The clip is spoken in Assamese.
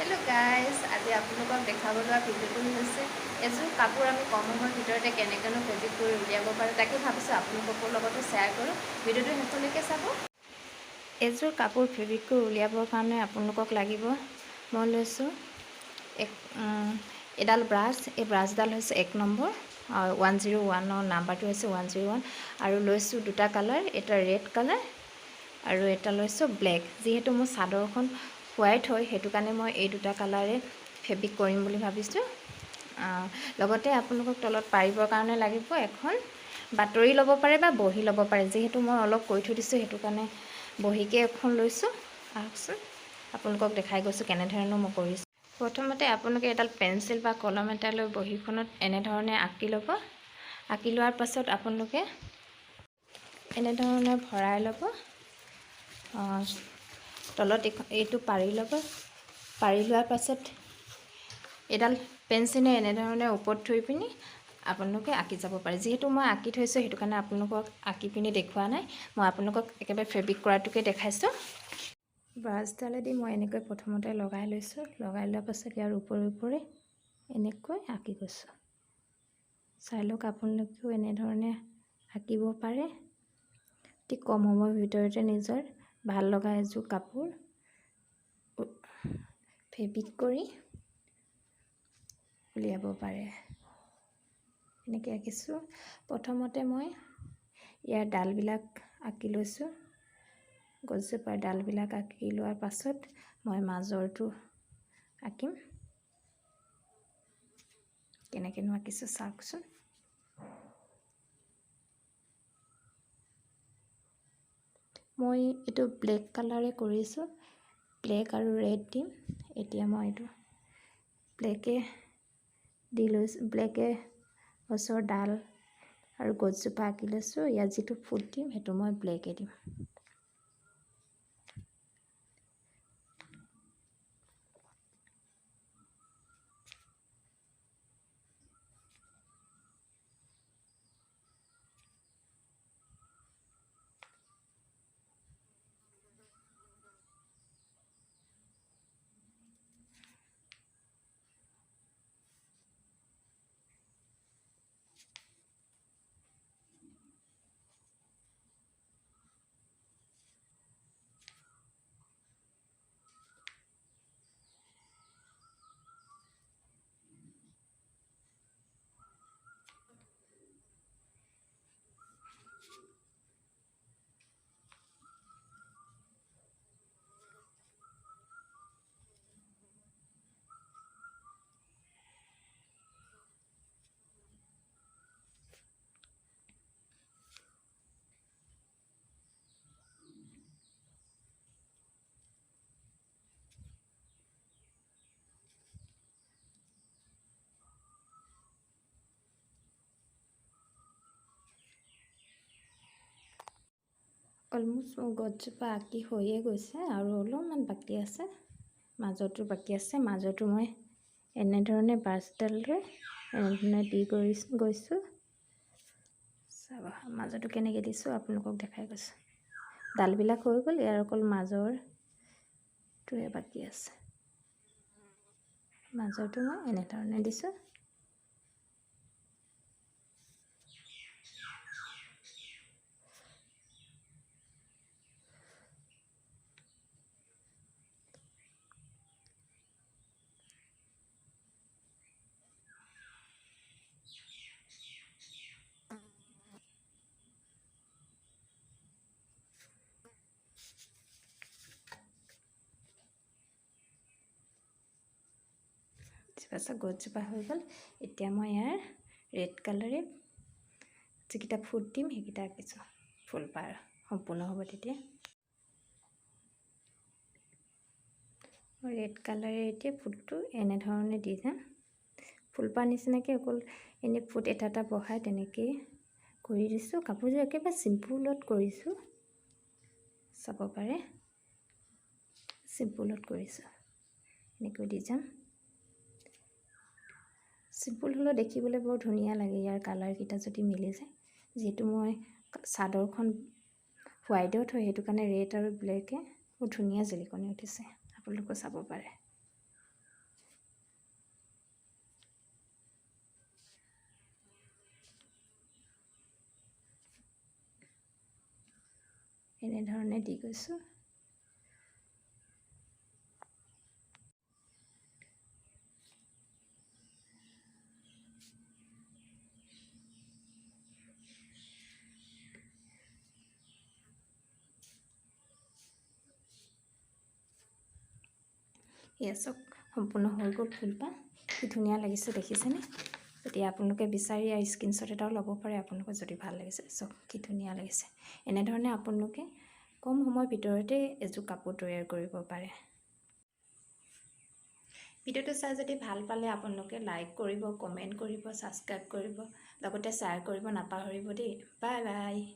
हेलो गाइस, আজি আপোনালোকক দেখাব লোৱা ভিডিঅ'টো হৈছে এযোৰ কাপোৰ আমি কম সময়ৰ ভিতৰতে কেনেকৈনো ফেব্ৰিক কৰি উলিয়াব পাৰোঁ তাকে ভাবিছোঁ আপোনালোকৰ লগতো শ্বেয়াৰ কৰোঁ। ভিডিঅ'টো শেষলৈকে চাব। এযোৰ কাপোৰ ফেব্ৰিক কৰি উলিয়াবৰ কাৰণে আপোনালোকক লাগিব, মই লৈছোঁ এডাল ব্ৰাছ। এই ব্ৰাছডাল হৈছে 1 নম্বৰ, 101 নাম্বাৰটো হৈছে 101, আৰু লৈছোঁ দুটা কালাৰ, এটা ৰেড কালাৰ আৰু এটা লৈছোঁ ব্লেক। যিহেতু মোৰ চাদৰখন হোৱাইট হয় সেইটো কাৰণে মই এই দুটা কালাৰে ফেব্ৰিক কৰিম বুলি ভাবিছোঁ। লগতে আপোনালোকক তলত পাৰিবৰ কাৰণে লাগিব এখন বাতৰি ল'ব পাৰে বা বহি ল'ব পাৰে। যিহেতু মই অলপ কৰি থৈ দিছোঁ সেইটো কাৰণে বহিকে এখন লৈছোঁ। আহকচোন আপোনালোকক দেখাই গৈছোঁ কেনেধৰণে মই কৰিছোঁ। প্ৰথমতে আপোনালোকে এডাল পেঞ্চিল বা কলম এটা লৈ বহীখনত এনেধৰণে আঁকি ল'ব। আঁকি লোৱাৰ পাছত আপোনালোকে এনেধৰণে ভৰাই ল'ব। তলত এইটো পাৰি ল'ব। পাৰি লোৱাৰ পাছত এডাল পেঞ্চিলে এনেধৰণে ওপৰত থৈ পিনি আপোনালোকে আঁকি যাব পাৰে। যিহেতু মই আঁকি থৈছোঁ সেইটো কাৰণে আপোনালোকক আঁকি পিনি দেখুওৱা নাই, মই আপোনালোকক একেবাৰে ফেব্ৰিক কৰাটোকে দেখাইছোঁ। ব্ৰাছডালেদি মই এনেকৈ প্ৰথমতে লগাই লৈছোঁ। লগাই লোৱাৰ পাছত ইয়াৰ ওপৰে এনেকৈ আঁকি গৈছোঁ। চাই লওক আপোনালোকেও এনেধৰণে আঁকিব পাৰে। অতি কম সময়ৰ ভিতৰতে নিজৰ ভাল লগা এযোৰ কাপোৰ ফেব্ৰিক কৰি উলিয়াব পাৰে। এনেকৈ আঁকিছোঁ। প্ৰথমতে মই ইয়াৰ ডালবিলাক আঁকি লৈছোঁ। গছজোপাৰ ডালবিলাক আঁকি লোৱাৰ পাছত মই মাজৰটো আঁকিম। কেনেকৈনো আঁকিছোঁ চাওকচোন। মই এইটো ব্লেক কালাৰে কৰিছোঁ, ব্লেক আৰু ৰেড দিম। এতিয়া মই এইটো ব্লেকে দি লৈছোঁ। ব্লেকে গছৰ ডাল আৰু গছজোপা আঁকি লৈছোঁ। ইয়াত যিটো ফুট দিম সেইটো মই ব্লেকে দিম। অলমষ্ট মোৰ গছজোপা আঁকি হৈয়ে গৈছে আৰু অলপমান বাকী আছে, মাজতো বাকী আছে। মাজতো মই এনেধৰণে ব্ৰাছডাল লৈ এনেধৰণে দি গৈছোঁ। চাব মাজতো কেনেকৈ দিছোঁ আপোনালোকক দেখাই গৈছোঁ। ডালবিলাক হৈ গ'ল, ইয়াৰ অকল মাজৰটোৱে বাকী আছে। মাজৰটো মই এনেধৰণে দিছোঁ। পাছত গছজোপা হৈ গ'ল। এতিয়া মই ইয়াৰ ৰেড কালাৰে যিকেইটা ফুট দিম সেইকেইটা আঁকিছোঁ। ফুলপাহ সম্পূৰ্ণ হ'ব তেতিয়া। মই ৰেড কালাৰে এতিয়া ফুটটো এনেধৰণে দি যাম। ফুলপাহ নিচিনাকৈ অকল এনেই ফুট এটা এটা বহাই তেনেকৈয়ে কৰি দিছোঁ। কাপোৰযোৰ একেবাৰে চিম্পুলত কৰিছোঁ, চাব পাৰে। চিম্পুলত কৰিছোঁ, এনেকৈ দি যাম। চিম্পুল হ'লেও দেখিবলৈ বৰ ধুনীয়া লাগে ইয়াৰ কালাৰকেইটা যদি মিলি যায়। যিহেতু মই চাদৰখন হোৱাইটত হয় সেইটো কাৰণে ৰেড আৰু ব্লেকে বৰ ধুনীয়া জিলিকনি উঠিছে, আপোনালোকে চাব পাৰে। এনেধৰণে দি গৈছোঁ। এয়া চব সম্পূৰ্ণ হৈ গ'ল ফুলপাহ। কি ধুনীয়া লাগিছে দেখিছেনে? যদি আপোনালোকে বিচাৰি আৰু স্ক্ৰীনশ্বট এটাও ল'ব পাৰে আপোনালোকৰ যদি ভাল লাগিছে। চব কি ধুনীয়া লাগিছে। এনেধৰণে আপোনালোকে কম সময়ৰ ভিতৰতে এযোৰ কাপোৰ তৈয়াৰ কৰিব পাৰে। ভিডিঅ'টো চাই যদি ভাল পালে আপোনালোকে লাইক কৰিব, কমেণ্ট কৰিব, ছাবস্ক্ৰাইব কৰিব, লগতে শ্বেয়াৰ কৰিব নাপাহৰিব দেই। Bye bye.